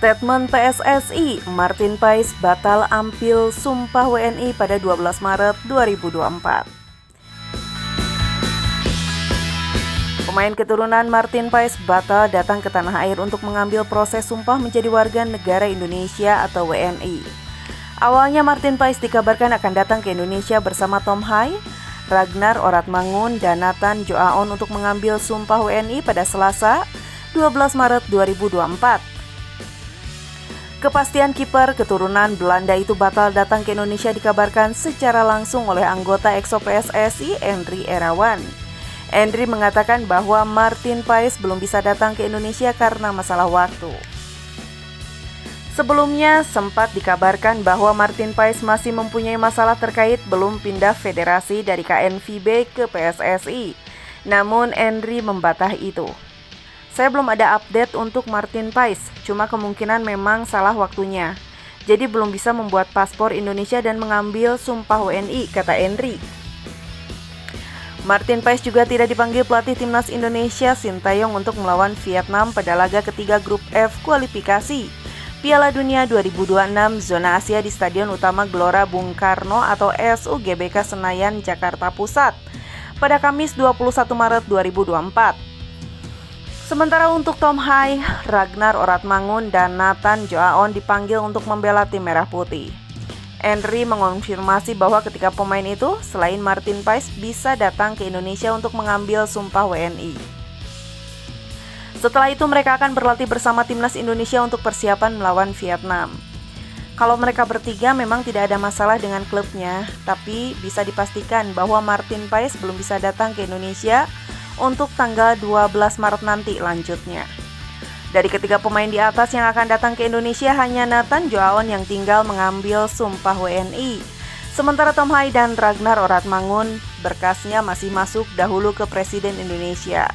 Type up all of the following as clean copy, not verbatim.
Statement PSSI, Martin Paes batal ambil sumpah WNI pada 12 Maret 2024. Pemain keturunan Martin Paes batal datang ke tanah air untuk mengambil proses sumpah menjadi warga negara Indonesia atau WNI. Awalnya Martin Paes dikabarkan akan datang ke Indonesia bersama Tom Hai, Ragnar Oratmangun, dan Nathan Joaon untuk mengambil sumpah WNI pada Selasa, 12 Maret 2024. Kepastian kiper keturunan Belanda itu batal datang ke Indonesia dikabarkan secara langsung oleh anggota EXO PSSI Endri Irawan. Endri mengatakan bahwa Martin Paes belum bisa datang ke Indonesia karena masalah waktu. Sebelumnya sempat dikabarkan bahwa Martin Paes masih mempunyai masalah terkait belum pindah federasi dari KNVB ke PSSI. Namun Endri membantah itu. Saya belum ada update untuk Martin Paes, cuma kemungkinan memang salah waktunya. Jadi belum bisa membuat paspor Indonesia dan mengambil sumpah WNI, kata Endri. Martin Paes juga tidak dipanggil pelatih timnas Indonesia Sintayong untuk melawan Vietnam pada laga ketiga grup F kualifikasi Piala Dunia 2026 zona Asia di Stadion Utama Gelora Bung Karno atau SUGBK Senayan, Jakarta Pusat pada Kamis 21 Maret 2024. Sementara untuk Tom Hai, Ragnar Oratmangun, dan Nathan Joaon dipanggil untuk membela tim Merah Putih. Endri mengonfirmasi bahwa ketiga pemain itu, selain Martin Paes, bisa datang ke Indonesia untuk mengambil sumpah WNI. Setelah itu mereka akan berlatih bersama timnas Indonesia untuk persiapan melawan Vietnam. Kalau mereka bertiga memang tidak ada masalah dengan klubnya, tapi bisa dipastikan bahwa Martin Paes belum bisa datang ke Indonesia untuk tanggal 12 Maret nanti lanjutnya. Dari ketiga pemain di atas yang akan datang ke Indonesia, hanya Nathan Joaon yang tinggal mengambil sumpah WNI. Sementara Tom Hai dan Ragnar Oratmangun berkasnya masih masuk dahulu ke Presiden Indonesia.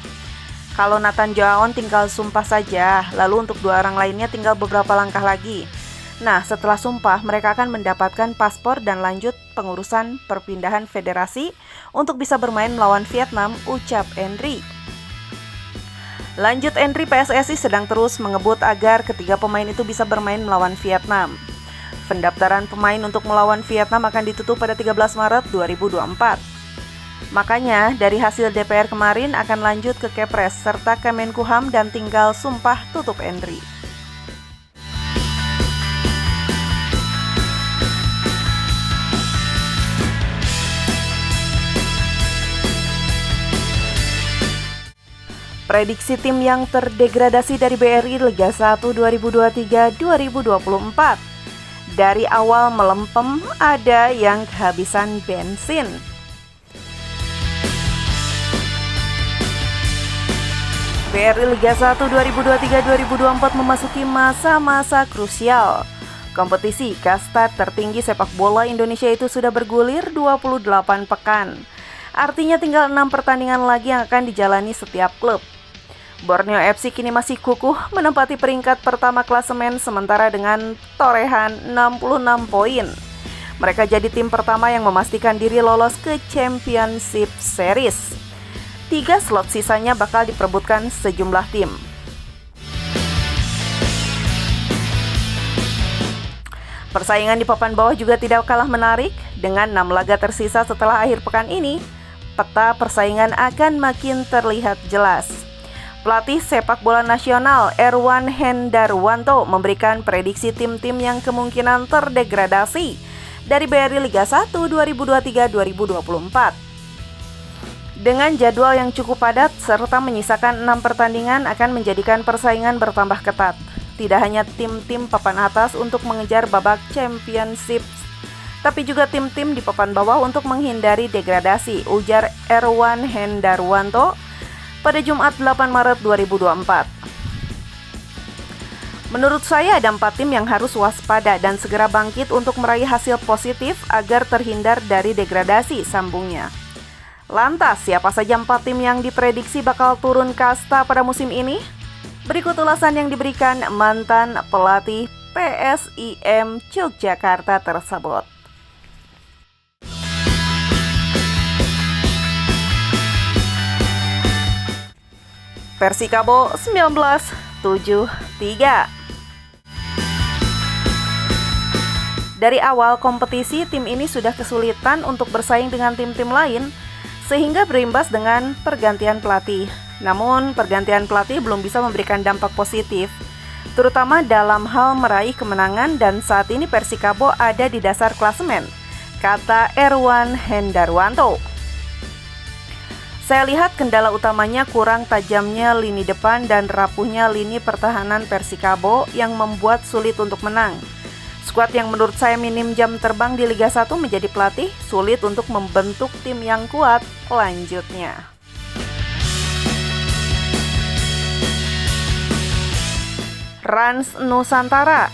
Kalau Nathan Joaon tinggal sumpah saja, lalu untuk dua orang lainnya tinggal beberapa langkah lagi. Nah, setelah sumpah, mereka akan mendapatkan paspor dan lanjut pengurusan perpindahan federasi untuk bisa bermain melawan Vietnam, ucap Endri. Lanjut Endri, PSSI sedang terus mengebut agar ketiga pemain itu bisa bermain melawan Vietnam. Pendaftaran pemain untuk melawan Vietnam akan ditutup pada 13 Maret 2024. Makanya, dari hasil DPR kemarin akan lanjut ke Kepres serta Kemenkumham dan tinggal sumpah, tutup Endri. Prediksi tim yang terdegradasi dari BRI Liga 1 2023-2024. Dari awal melempem, ada yang kehabisan bensin. BRI Liga 1 2023-2024 memasuki masa-masa krusial. Kompetisi kasta tertinggi sepak bola Indonesia itu sudah bergulir 28 pekan. Artinya tinggal 6 pertandingan lagi yang akan dijalani setiap klub. Borneo FC kini masih kukuh menempati peringkat pertama klasemen sementara dengan torehan 66 poin. Mereka jadi tim pertama yang memastikan diri lolos ke Championship Series. 3 slot sisanya bakal diperebutkan sejumlah tim. Persaingan di papan bawah juga tidak kalah menarik. Dengan 6 laga tersisa setelah akhir pekan ini, peta persaingan akan makin terlihat jelas. Pelatih sepak bola nasional Erwan Hendarwanto memberikan prediksi tim-tim yang kemungkinan terdegradasi dari BRI Liga 1 2023-2024. Dengan jadwal yang cukup padat serta menyisakan 6 pertandingan akan menjadikan persaingan bertambah ketat. Tidak hanya tim-tim papan atas untuk mengejar babak championship, tapi juga tim-tim di papan bawah untuk menghindari degradasi, ujar Erwan Hendarwanto pada Jumat 8 Maret 2024. Menurut saya ada 4 tim yang harus waspada dan segera bangkit untuk meraih hasil positif agar terhindar dari degradasi, sambungnya. Lantas, siapa saja 4 tim yang diprediksi bakal turun kasta pada musim ini? Berikut ulasan yang diberikan mantan pelatih PSIM Yogyakarta tersebut. Persikabo 1973. Dari awal kompetisi, tim ini sudah kesulitan untuk bersaing dengan tim-tim lain, sehingga berimbas dengan pergantian pelatih. Namun, pergantian pelatih belum bisa memberikan dampak positif, terutama dalam hal meraih kemenangan, dan saat ini Persikabo ada di dasar klasemen, kata Erwan Hendarwanto. Saya lihat kendala utamanya kurang tajamnya lini depan dan rapuhnya lini pertahanan Persikabo yang membuat sulit untuk menang. Skuad yang menurut saya minim jam terbang di Liga 1 menjadi pelatih sulit untuk membentuk tim yang kuat lanjutnya. Rans Nusantara.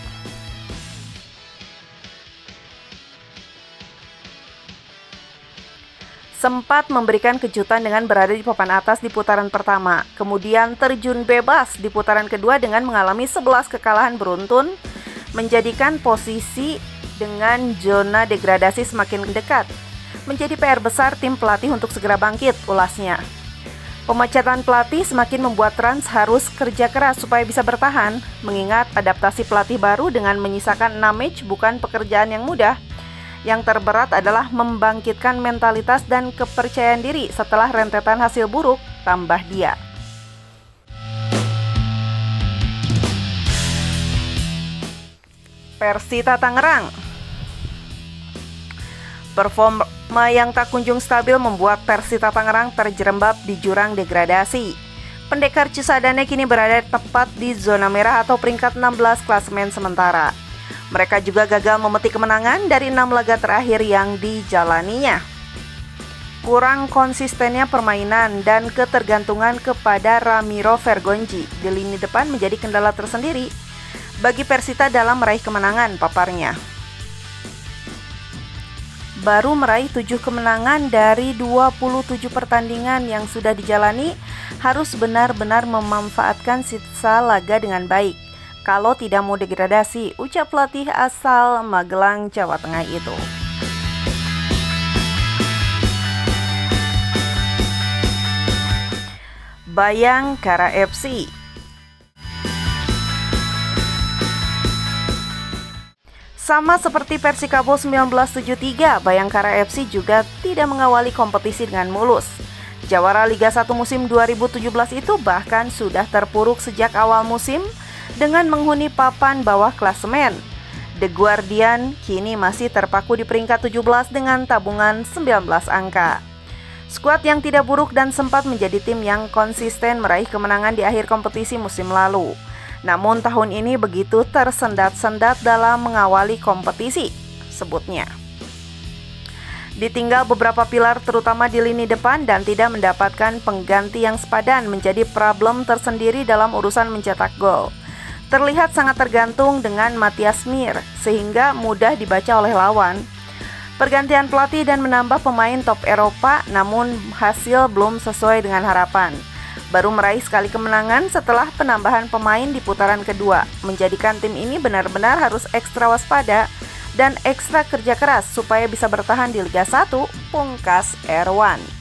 Sempat memberikan kejutan dengan berada di papan atas di putaran pertama, kemudian terjun bebas di putaran kedua dengan mengalami 11 kekalahan beruntun, menjadikan posisi dengan zona degradasi semakin dekat. Menjadi PR besar tim pelatih untuk segera bangkit, ulasnya. Pemecatan pelatih semakin membuat Rans harus kerja keras supaya bisa bertahan, mengingat adaptasi pelatih baru dengan menyisakan 6 match bukan pekerjaan yang mudah. Yang terberat adalah membangkitkan mentalitas dan kepercayaan diri setelah rentetan hasil buruk, tambah dia. Persita Tangerang. Performa yang tak kunjung stabil membuat Persita Tangerang terjerembab di jurang degradasi. Pendekar Cisadane kini berada tepat di zona merah atau peringkat 16 klasemen sementara. Mereka juga gagal memetik kemenangan dari 6 laga terakhir yang dijalaninya. Kurang konsistennya permainan dan ketergantungan kepada Ramiro Vergonji di lini depan menjadi kendala tersendiri bagi Persita dalam meraih kemenangan, paparnya. Baru meraih 7 kemenangan dari 27 pertandingan yang sudah dijalani, harus benar-benar memanfaatkan sisa laga dengan baik kalau tidak mau degradasi, ucap pelatih asal Magelang, Jawa Tengah itu. Bayangkara FC. Sama seperti Persikabo 1973, Bayangkara FC juga tidak mengawali kompetisi dengan mulus. Jawara Liga 1 musim 2017 itu bahkan sudah terpuruk sejak awal musim dengan menghuni papan bawah klasemen. The Guardian kini masih terpaku di peringkat 17 dengan tabungan 19 angka. Skuad yang tidak buruk dan sempat menjadi tim yang konsisten meraih kemenangan di akhir kompetisi musim lalu. Namun tahun ini begitu tersendat-sendat dalam mengawali kompetisi, sebutnya. Ditinggal beberapa pilar terutama di lini depan dan tidak mendapatkan pengganti yang sepadan menjadi problem tersendiri dalam urusan mencetak gol. Terlihat sangat tergantung dengan Matias Mir sehingga mudah dibaca oleh lawan. Pergantian pelatih dan menambah pemain top Eropa namun hasil belum sesuai dengan harapan. Baru meraih sekali kemenangan setelah penambahan pemain di putaran kedua, menjadikan tim ini benar-benar harus ekstra waspada dan ekstra kerja keras supaya bisa bertahan di Liga 1, pungkas Erwan.